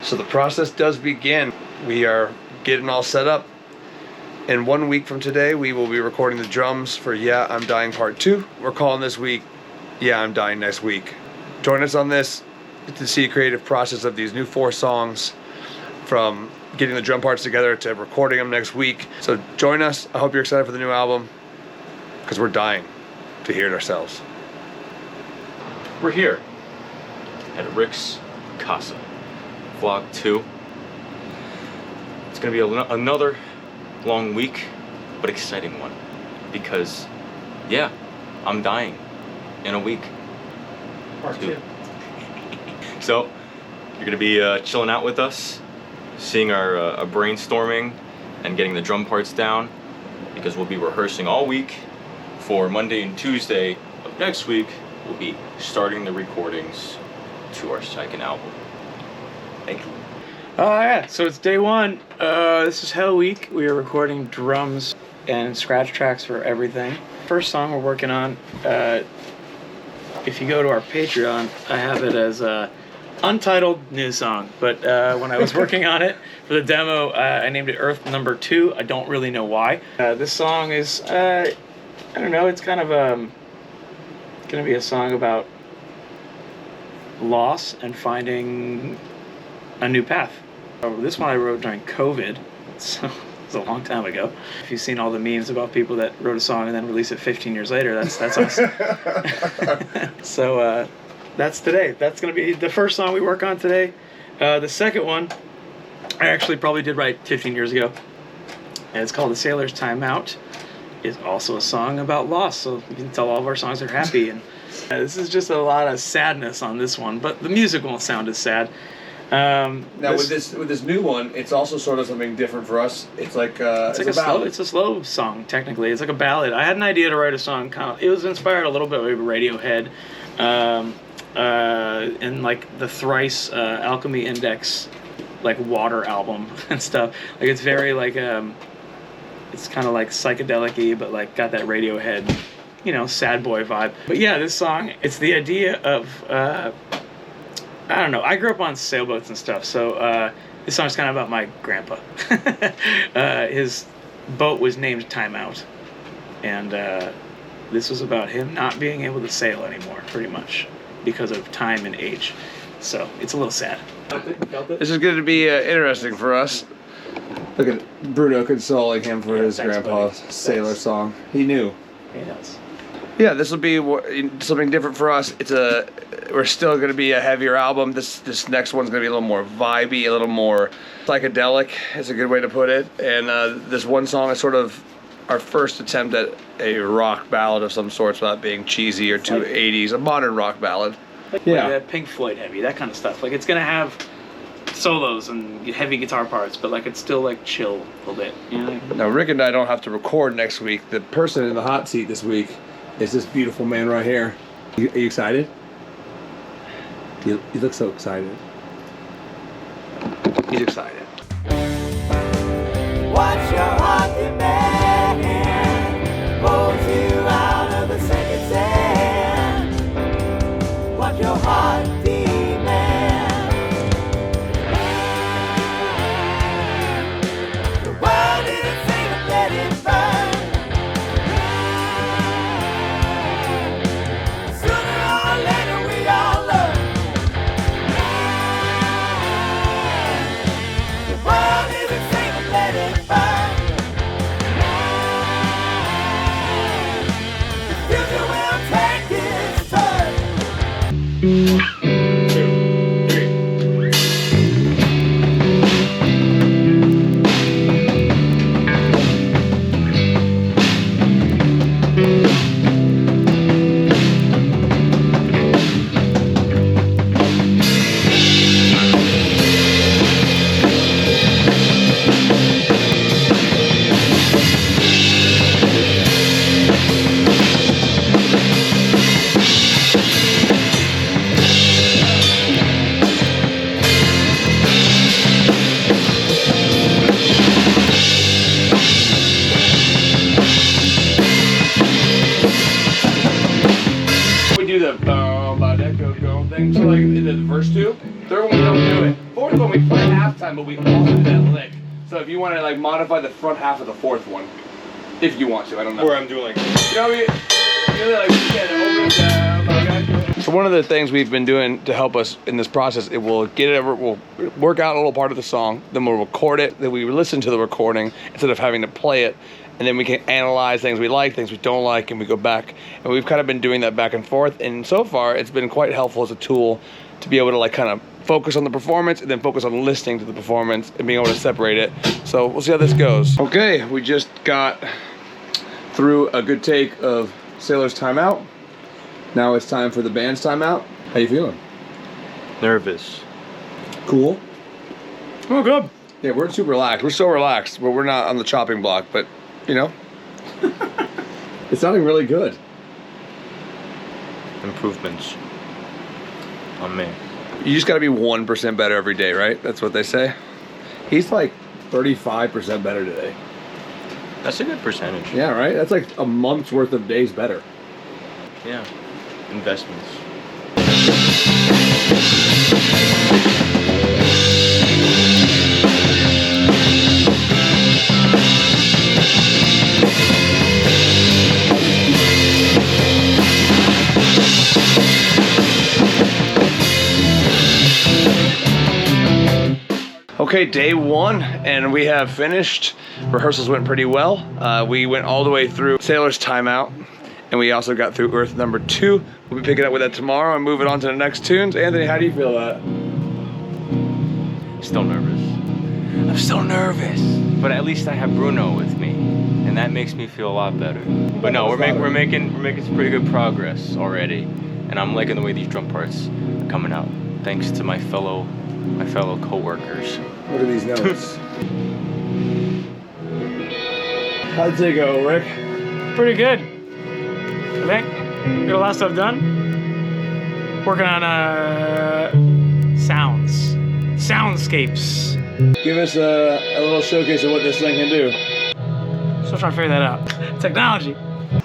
So the process does begin. We are getting all set up. And 1 week from today, we will be recording the drums for Yeah, I'm Dying Part 2. We're calling this week Yeah, I'm Dying Next Week. Join us on this to see a creative process of these new 4 songs, from getting the drum parts together to recording them next week. So join us. I hope you're excited for the new album, because we're dying to hear it ourselves. We're here at Rick's Casa, Vlog 2. It's gonna be another long week, but exciting one, because yeah, I'm dying in a week. Part 2. So you're gonna be chilling out with us, seeing our brainstorming and getting the drum parts down, because we'll be rehearsing all week. For Monday and Tuesday of next week, we'll be starting the recordings to our second album. Thank you. Yeah, so it's day 1. This is Hell Week. We are recording drums and scratch tracks for everything. First song we're working on, if you go to our Patreon, I have it as a untitled new song. But when I was working on it for the demo, I named it Earth Number 2. I don't really know why. This song is, I don't know, it's kind of going to be a song about loss and finding a new path. This one I wrote during COVID, so it's a long time ago. If you've seen all the memes about people that wrote a song and then released it 15 years later, that's us. So that's today. That's going to be the first song we work on today. The second one I actually probably did write 15 years ago, and it's called The Sailor's Time Out. It's also a song about loss, so you can tell all of our songs are happy. And this is just a lot of sadness on this one, but the music won't sound as sad. Now with this new one, it's also sort of something different for us. It's like it's a ballad. It's a slow song technically. It's like a ballad. I had an idea to write a song. It was inspired a little bit by Radiohead, and like the Thrice Alchemy Index, like Water album and stuff. Like it's very like it's kind of like psychedelic-y, but like got that Radiohead, sad boy vibe. But yeah, this song, it's the idea of I don't know. I grew up on sailboats and stuff, so this song's kind of about my grandpa. His boat was named Time Out, and this was about him not being able to sail anymore, pretty much, because of time and age. So it's a little sad. This is going to be interesting for us. Look at Bruno consoling him for his grandpa's sailor song. He knew. He knows. Yeah, this will be something different for us. We're still going to be a heavier album. This next one's going to be a little more vibey, a little more psychedelic, is a good way to put it. And this one song is sort of our first attempt at a rock ballad of some sorts without being cheesy or too 80s, a modern rock ballad. Like that Pink Floyd heavy, that kind of stuff. Like it's going to have solos and heavy guitar parts, but like it's still like chill a little bit. Now Rick and I don't have to record next week. The person in the hot seat this week is this beautiful man right here. Are you excited? You look so excited. He's excited. What's your heart demand? Pulls you out of the second sand. What your heart demand? The world didn't say to let it burn. Sooner or later we all learn. The world isn't safe to let it burn. The future will take its turn. thing. So like in the verse 2, third one we don't do it. Fourth one we play time, but we also did that lick. So if you want to like modify the front half of the fourth one, if you want to, I don't know. Where I'm doing like, You know what I mean? Really like get over and down. Like, so one of the things we've been doing to help us in this process, it will get it over, we'll work out a little part of the song, then we'll record it, then we listen to the recording instead of having to play it, and then we can analyze things we like, things we don't like, and we go back. And we've kind of been doing that back and forth, and so far it's been quite helpful as a tool to be able to like kind of focus on the performance and then focus on listening to the performance and being able to separate it. So we'll see how this goes. Okay, we just got through a good take of Sailor's Timeout. Now it's time for the band's timeout. How you feeling? nervous. Cool. Oh, good. Yeah, we're super relaxed. We're so relaxed, but we're not on the chopping block. But you know, it's sounding really good. Improvements on me. You just got to be 1% better every day, right? That's what they say. He's like 35% better today. That's a good percentage. Yeah, right? That's like a month's worth of days better. Yeah. Investments. Okay, day one, and we have finished. Rehearsals went pretty well. We went all the way through Sailor's Timeout, and we also got through Earth number 2. We'll be picking up with that tomorrow and moving on to the next tunes. Anthony, how do you feel about it? Still nervous. I'm so nervous. But at least I have Bruno with me, and that makes me feel a lot better. But no, we're making some pretty good progress already, and I'm liking the way these drum parts are coming out. Thanks to my fellow co-workers. Look at these notes. How'd it go, Rick? Pretty good. I think. Got a lot of stuff done. Working on soundscapes. Give us a little showcase of what this thing can do. Still trying to figure that out. Technology.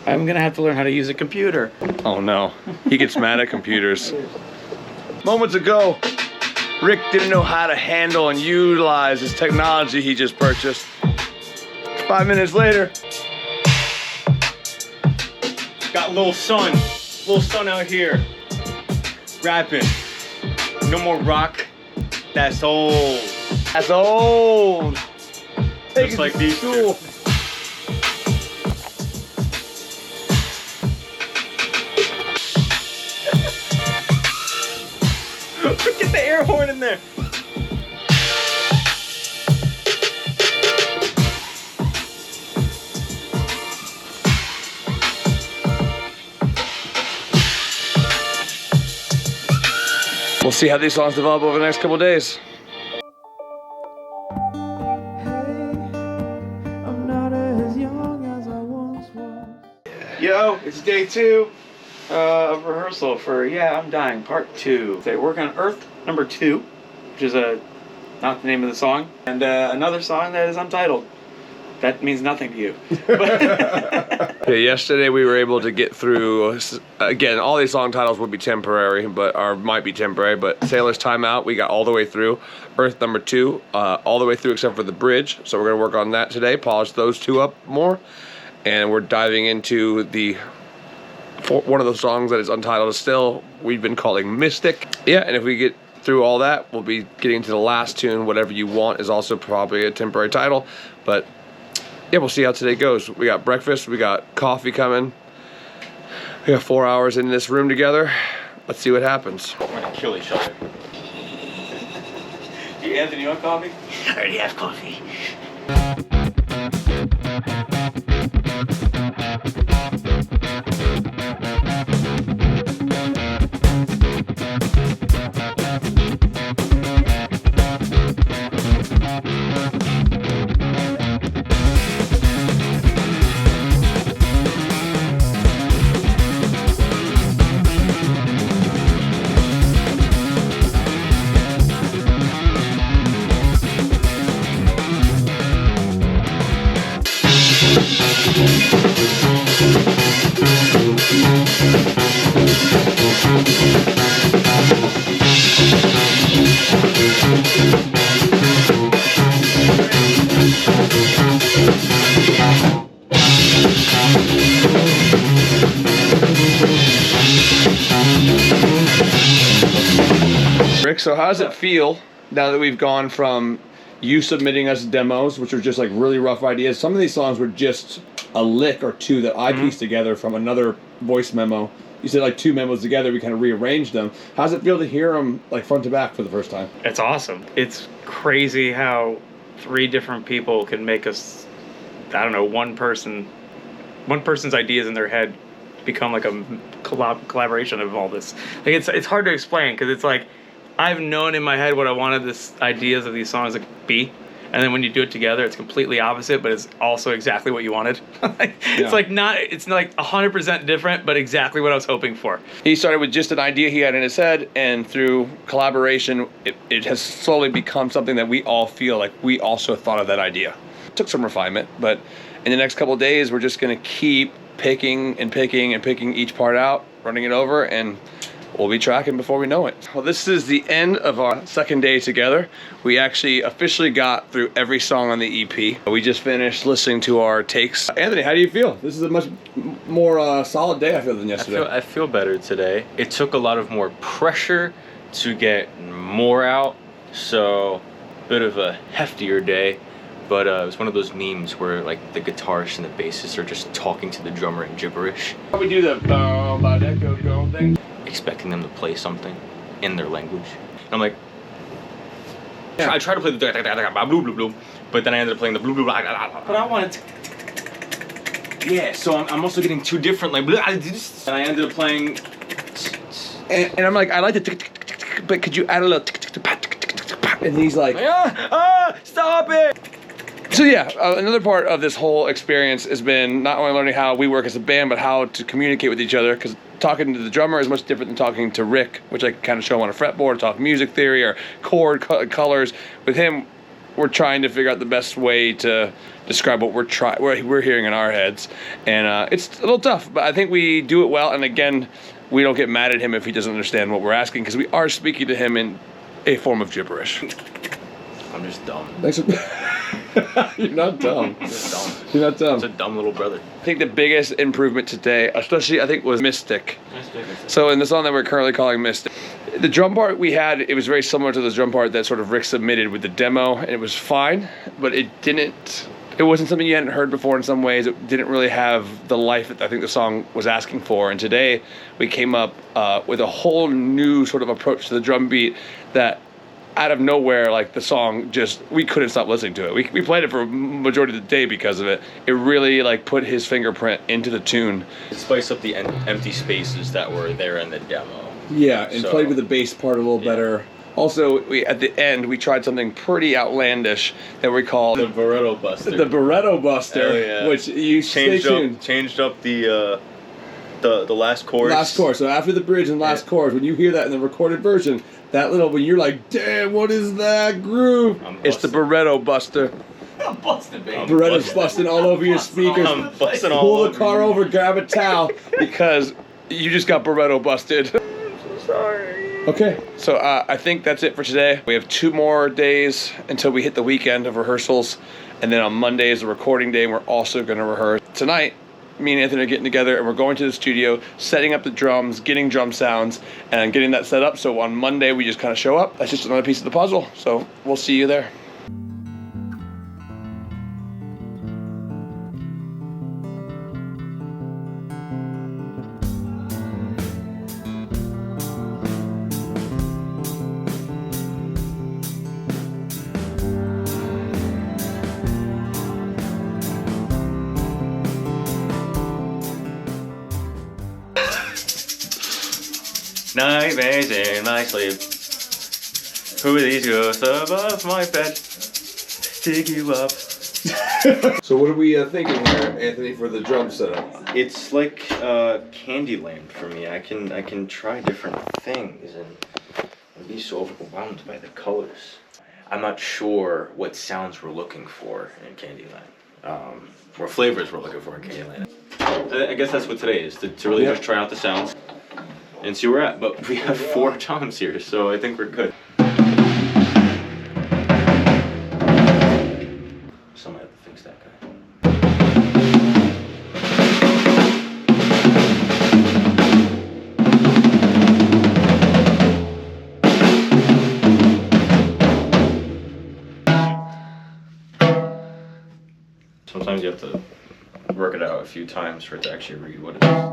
I'm gonna have to learn how to use a computer. Oh no, he gets mad at computers. Moments ago, Rick didn't know how to handle and utilize this technology he just purchased. 5 minutes later, Got Lil Son out here, rapping. No more rock, that's old. that's old. Just like these two. Get the air horn in there. We'll see how these songs develop over the next couple of days. I'm not as young as I once was. Yo, it's day 2 of rehearsal for Yeah, I'm Dying, part 2. They work on Earth number 2, which is not the name of the song, and another song that is untitled. That means nothing to you. Yeah, yesterday we were able to get through, again, all these song titles would be temporary, might be temporary, but Sailor's Timeout, we got all the way through. Earth number 2, all the way through except for the bridge. So we're going to work on that today, polish those two up more. And we're diving into one of those songs that is untitled still, we've been calling Mystic. Yeah, and if we get through all that, we'll be getting to the last tune. Whatever You Want is also probably a temporary title, but yeah, we'll see how today goes. We got breakfast, we got coffee coming. We got 4 hours in this room together. Let's see what happens. We're gonna kill each other. Anthony, you want coffee? I already have coffee. Thank you. Rick, so how does it feel now that we've gone from you submitting us demos, which are just like really rough ideas? Some of these songs were just a lick or two that I pieced together from another voice memo. You said like 2 memos together, we kind of rearranged them. How does it feel to hear them like front to back for the first time? It's awesome. It's crazy how 3 different people can make us, I don't know, one person's ideas in their head become like a collaboration of all this. Like it's hard to explain because it's like I've known in my head what I wanted this ideas of these songs to be, and then when you do it together, it's completely opposite, but it's also exactly what you wanted. It's like it's like 100% different, but exactly what I was hoping for. He started with just an idea he had in his head, and through collaboration, it has slowly become something that we all feel like we also thought of that idea. It took some refinement, but in the next couple of days, we're just going to keep picking each part out, running it over, and we'll be tracking before we know it. Well, this is the end of our second day together. We actually officially got through every song on the EP. We just finished listening to our takes. Anthony, how do you feel? This is a much more solid day, I feel, than yesterday. I feel better today. It took a lot of more pressure to get more out, so a bit of a heftier day. But it was one of those memes where like the guitarist and the bassist are just talking to the drummer in gibberish. How we do the boom thing? Expecting them to play something in their language. And I'm like, I tried to play the blue blue blue, but then I ended up playing the blue blue blah, blah, blah. But I wanted to... Yeah, so I'm also getting 2 different like, blah, and I ended up playing. And I'm like, I like the but could you add a little and he's like, Stop it! So yeah, another part of this whole experience has been not only learning how we work as a band, but how to communicate with each other. Because talking to the drummer is much different than talking to Rick, which I kind of show him on a fretboard, talk music theory or chord colors. With him, we're trying to figure out the best way to describe what we're hearing in our heads, and it's a little tough. But I think we do it well. And again, we don't get mad at him if he doesn't understand what we're asking, because we are speaking to him in a form of gibberish. I'm just dumb. Thanks for You're not dumb. You're not dumb. It's a dumb little brother. I think the biggest improvement today, especially I think, was Mystic. So in the song that we're currently calling Mystic, the drum part we had, it was very similar to the drum part that sort of Rick submitted with the demo, and it was fine, but it wasn't something you hadn't heard before in some ways. It didn't really have the life that I think the song was asking for. And today we came up with a whole new sort of approach to the drum beat that out of nowhere, like the song we couldn't stop listening to it. We played it for a majority of the day because of it. It really like put his fingerprint into the tune. Spice up the empty spaces that were there in the demo. Yeah, and played with the bass part a little better. Also, at the end, we tried something pretty outlandish that we call the Barretto Buster. The Barretto Buster, yeah. which you changed up the last chorus. Last chorus. So after the bridge and last chorus, when you hear that in the recorded version, that little, when you're like, damn, what is that groove? It's the Barretto Buster. I'm busting, baby. Barretto's busting all over your speakers. I'm busting all Pull over the car you. over, grab a towel, because you just got Barretto busted. I'm so sorry. Okay, so I think that's it for today. We have 2 more days until we hit the weekend of rehearsals, and then on Monday is the recording day, and we're also going to rehearse. Tonight, me and Anthony are getting together, and we're going to the studio, setting up the drums, getting drum sounds, and getting that set up. So on Monday, we just kind of show up. That's just another piece of the puzzle. So we'll see you there. Nightmares in my sleep. Who are these ghosts above my bed? Dig you up. So what are we thinking here, Anthony, for the drum setup? It's like Candyland for me. I can try different things and be so overwhelmed by the colors. I'm not sure what sounds we're looking for in Candyland. What flavors we're looking for in Candyland. I guess that's what today is, to really just try out the sounds and see where we're at. But we have 4 toms here, so I think we're good. Somebody have to fix that guy. have to work it out a few times for it to actually read what it is.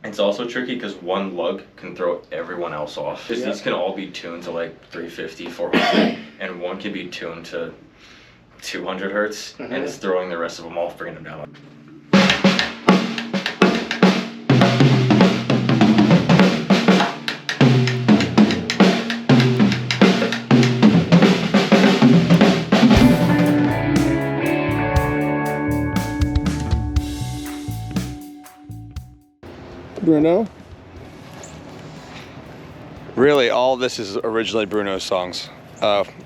It's also tricky because one lug can throw everyone else off. Because these can all be tuned to like 350, 400, and one can be tuned to 200 hertz, and it's throwing the rest of them off, bringing them down. Bruno? Really, all this is originally Bruno's songs.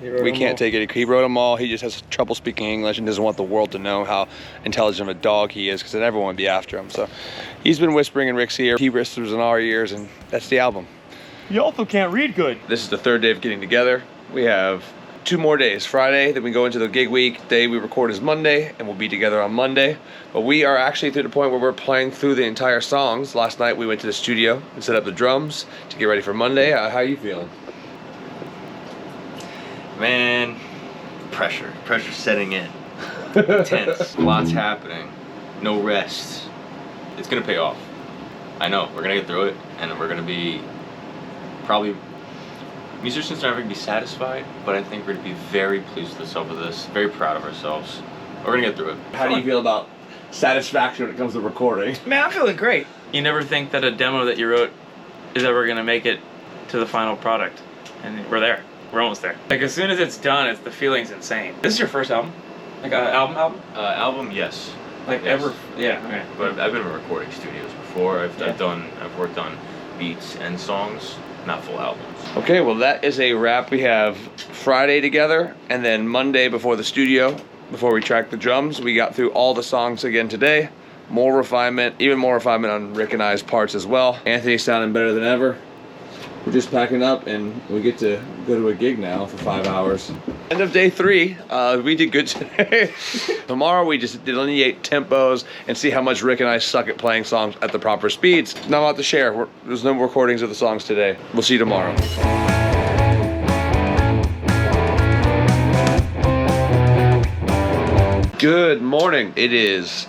We can't take it. He wrote them all. He just has trouble speaking English and doesn't want the world to know how intelligent of a dog he is, because then everyone would be after him. So he's been whispering in Rick's ear. He whispers in our ears, and that's the album. You also can't read good. This is the third day of getting together. We have 2 more days. Friday, then we go into the gig week. Day we record is Monday, and we'll be together on Monday. But we are actually to the point where we're playing through the entire songs. Last night we went to the studio and set up the drums to get ready for Monday. How are you feeling? Man, pressure's setting in. Tense, lots happening, no rest. It's gonna pay off. I know, we're gonna get through it, and we're gonna be probably, musicians are never gonna be satisfied, but I think we're gonna be very pleased with ourselves with this, very proud of ourselves. We're gonna get through it. How do you feel about satisfaction when it comes to recording? Man, I'm feeling great. You never think that a demo that you wrote is ever gonna make it to the final product, and we're there. We're almost there. Like as soon as it's done, the feeling's insane. This is your first album? Like an album? Album, yes. Like Yes. ever? Yeah. Okay. But I've been in recording studios before. I've worked on beats and songs, not full albums. Okay, well that is a wrap. We have Friday together, and then Monday before the studio, before we track the drums. We got through all the songs again today. More refinement, even more refinement on Rick and I's parts as well. Anthony's sounding better than ever. We're just packing up, and we get to go to a gig now for 5 hours. End of day 3. We did good today. Tomorrow we just delineate tempos and see how much Rick and I suck at playing songs at the proper speeds. Not a lot to share. There's no recordings of the songs today. We'll see you tomorrow. Good morning. It is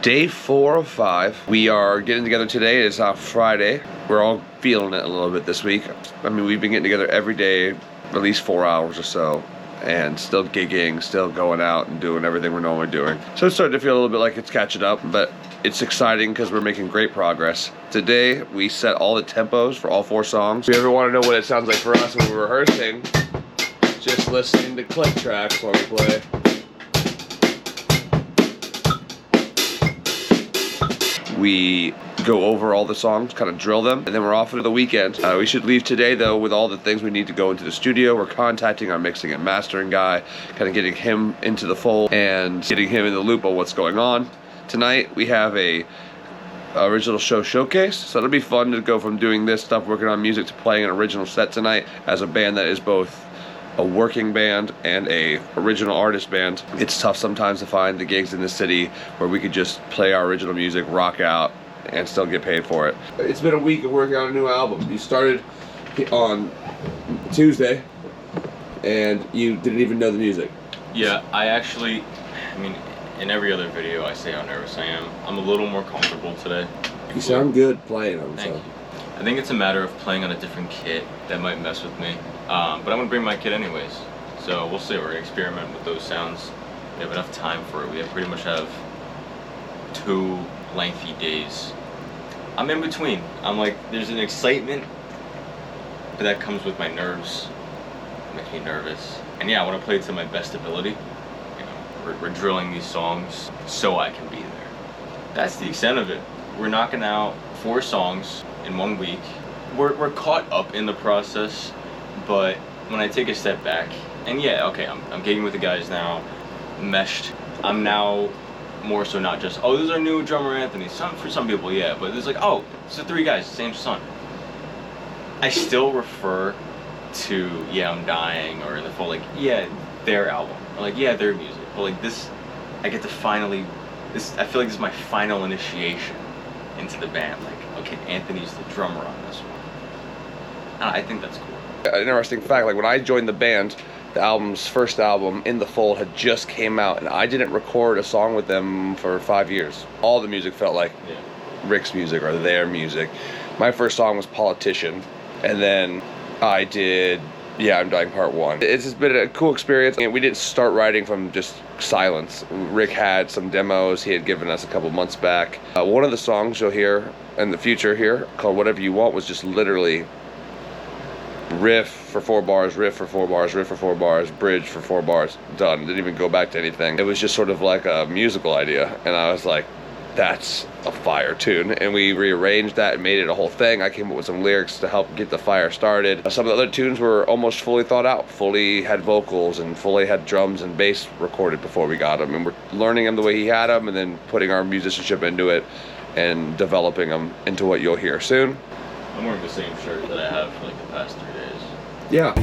day 4 of 5. We are getting together today. It's Friday. We're all feeling it a little bit this week. I mean, we've been getting together every day, at least 4 hours or so, and still gigging, still going out and doing everything we're normally doing. So it's starting to feel a little bit like it's catching up, but it's exciting because we're making great progress. Today, we set all the tempos for all 4 songs. If you ever want to know what it sounds like for us when we're rehearsing, just listening to click tracks while we play. We go over all the songs, kind of drill them, and then we're off into the weekend. We should leave today, though, with all the things we need to go into the studio. We're contacting our mixing and mastering guy, kind of getting him into the fold and getting him in the loop on what's going on. Tonight, we have a original show showcase, so it'll be fun to go from doing this stuff, working on music, to playing an original set tonight as a band that is both a working band and a original artist band. It's tough sometimes to find the gigs in the city where we could just play our original music, rock out, and still get paid for it. It's been a week of working on a new album. You started on Tuesday, and you didn't even know the music. Yeah, I mean, in every other video I say how nervous I am. I'm a little more comfortable today. You sound good playing them. Thank you. I think it's a matter of playing on a different kit that might mess with me. But I'm gonna bring my kit anyways. So we'll see. We're gonna experiment with those sounds. We have enough time for it. We pretty much have 2 lengthy days. I'm in between. I'm like, there's an excitement, but that comes with my nerves. It makes me nervous. And yeah, I want to play to my best ability. You know, we're drilling these songs so I can be there. That's the extent of it. We're knocking out 4 songs in 1 week. We're caught up in the process, but when I take a step back, and yeah, okay, I'm gigging with the guys now, meshed. I'm now more so not just, oh, this is our new drummer Anthony. For some people, yeah, but it's like, oh, it's the 3 guys, same son. I still refer to Yeah, I'm Dying, or in the full, like, yeah, their album, or like, yeah, their music. But like this, I get to finally, I feel like this is my final initiation into the band. Like, okay, Anthony's the drummer on this one. I think that's cool. An interesting fact, like when I joined the band, The album's first album, In the Fold, had just came out, and I didn't record a song with them for 5 years. All the music felt like Rick's music or their music. My first song was Politician, and then I did Yeah, I'm Dying Part 1. It's just been a cool experience, and we didn't start writing from just silence. Rick had some demos he had given us a couple months back. One of the songs you'll hear in the future here, called Whatever You Want, was just literally riff for 4 bars, riff for 4 bars, riff for 4 bars, bridge for 4 bars, done. Didn't even go back to anything. It was just sort of like a musical idea, and I was like, that's a fire tune. And we rearranged that and made it a whole thing. I came up with some lyrics to help get the fire started. Some of the other tunes were almost fully thought out, fully had vocals and fully had drums and bass recorded before we got them. And we're learning them the way he had them, and then putting our musicianship into it and developing them into what you'll hear soon. I'm wearing the same shirt that I have for like the past 3 days. Yeah.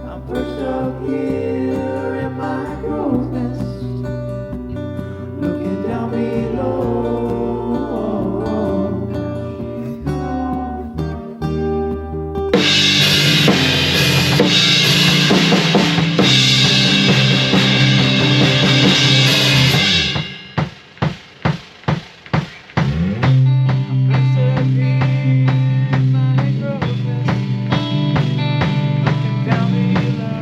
I'm perched up here in my crow's nest, looking down below. I'm perched up here in my crow's nest, looking down below.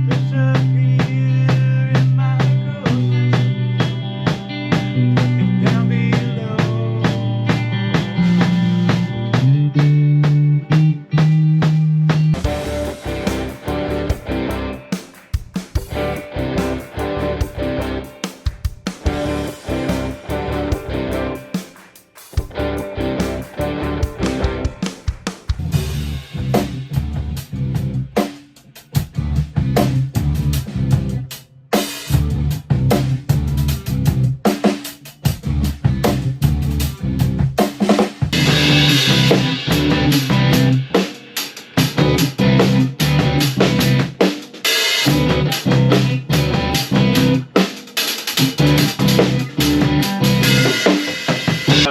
Perched up here in my crow's nest, looking down below.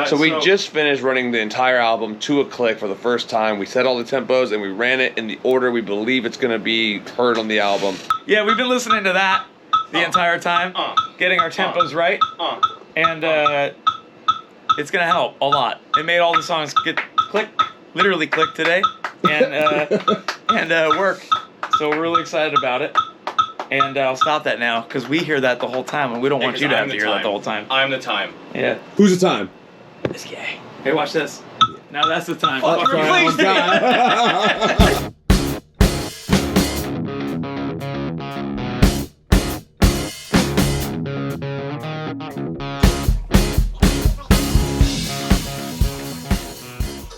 So we just finished running the entire album to a click for the first time. We set all the tempos and we ran it in the order we believe it's going to be heard on the album. Yeah, we've been listening to that the entire time, getting our tempos right, and it's gonna help a lot. It made all the songs get click, literally click today, and work. So we're really excited about it. And I'll stop that now because we hear that the whole time, and we don't want you to have to hear that the whole time. I'm the time. Yeah. Who's the time? This guy. Hey, watch this. Now that's the time. Fuck, Fucker, replace please.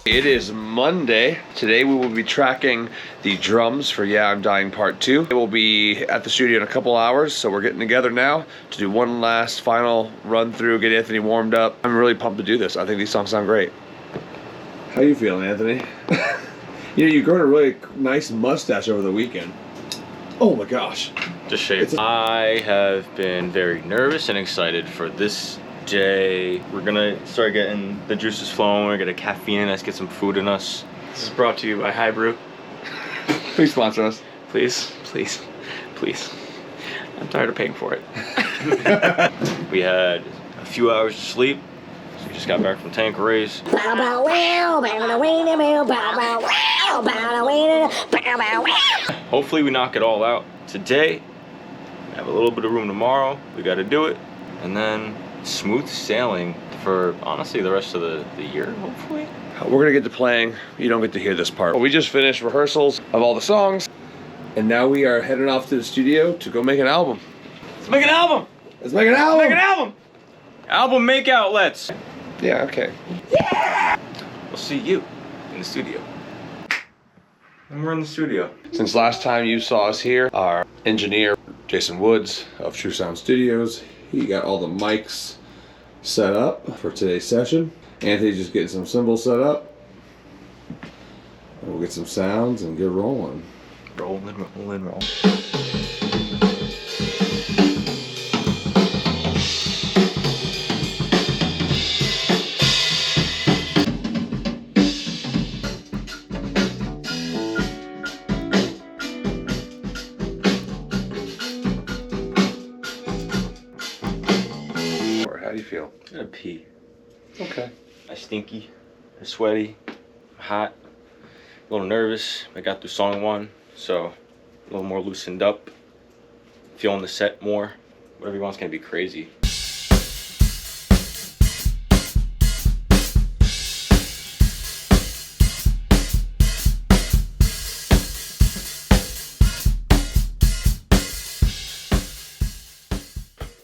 It is Monday. Today we will be tracking the drums for Yeah, I'm Dying Part 2. We'll be at the studio in a couple hours, so we're getting together now to do one last final run through, get Anthony warmed up. I'm really pumped to do this. I think these songs sound great. How you feeling, Anthony? You know, you've grown a really nice mustache over the weekend. Oh my gosh. Just shaved. I have been very nervous and excited for this day. We're gonna start getting the juices flowing. We're gonna get a caffeine in us, get some food in us. This is brought to you by High Brew. Please sponsor us. Please, please, please. I'm tired of paying for it. We had a few hours of sleep. So we just got back from Tanqueray's. Hopefully we knock it all out today. Have a little bit of room tomorrow. We got to do it. And then smooth sailing for honestly the rest of the year, hopefully. We're gonna get to playing. You don't get to hear this part. We just finished rehearsals of all the songs, and now we are heading off to the studio to go make an album. Let's make an album! Let's make an album! Make an album! Album make outlets. Yeah, okay. We'll see you in the studio. And we're in the studio. Since last time you saw us here, our engineer, Jason Woods of True Sound Studios, he got all the mics set up for today's session. Anthony's just getting some cymbals set up. And we'll get some sounds and get rolling. Rolling, rolling, rolling. How do you feel? I gotta pee. Okay. I'm stinky, I'm sweaty, I'm hot, a little nervous. I got through song 1, so a little more loosened up, feeling the set more. Whatever you want's gonna be crazy.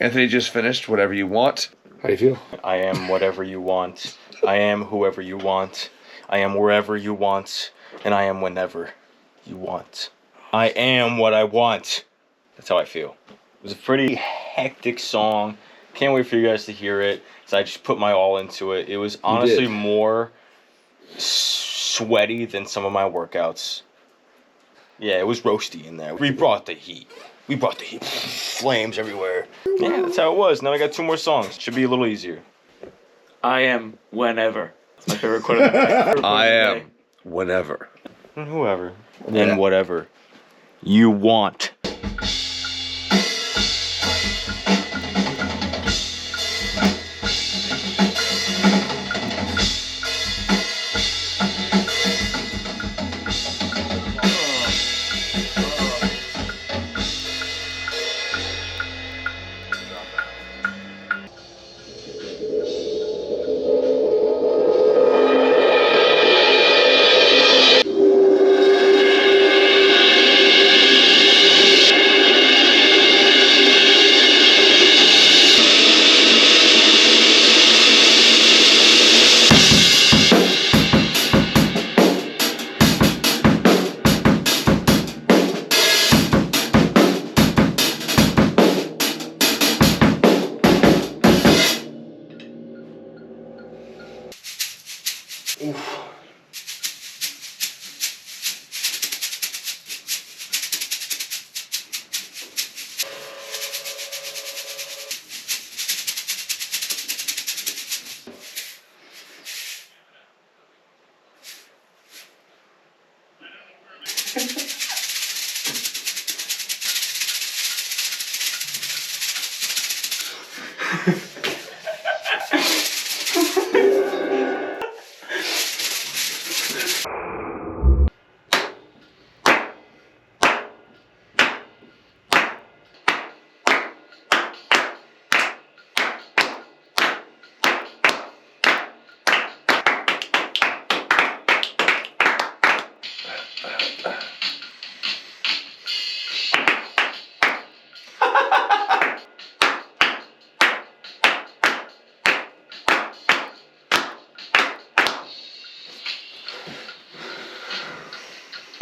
Anthony just finished Whatever You Want. How do you feel? I am whatever you want. I am whoever you want. I am wherever you want. And I am whenever you want. I am what I want. That's how I feel. It was a pretty hectic song. Can't wait for you guys to hear it. So I just put my all into it. It was honestly more sweaty than some of my workouts. Yeah, it was roasty in there. We brought the heat. We brought the heat. Flames everywhere. Yeah, that's how it was. Now I got 2 more songs. Should be a little easier. I am whenever. That's my favorite quote of the day. I am whenever. And whoever. And whatever you want.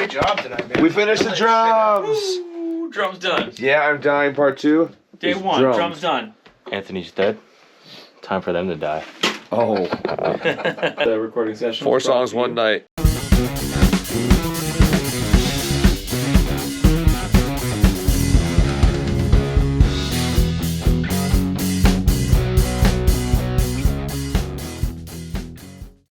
Great job tonight, man. We finished the drums. Ooh, drums done. Yeah, I'm dying. Part 2. Day is 1, drums done. Anthony's dead. Time for them to die. Oh, The recording session. 4 songs, one night.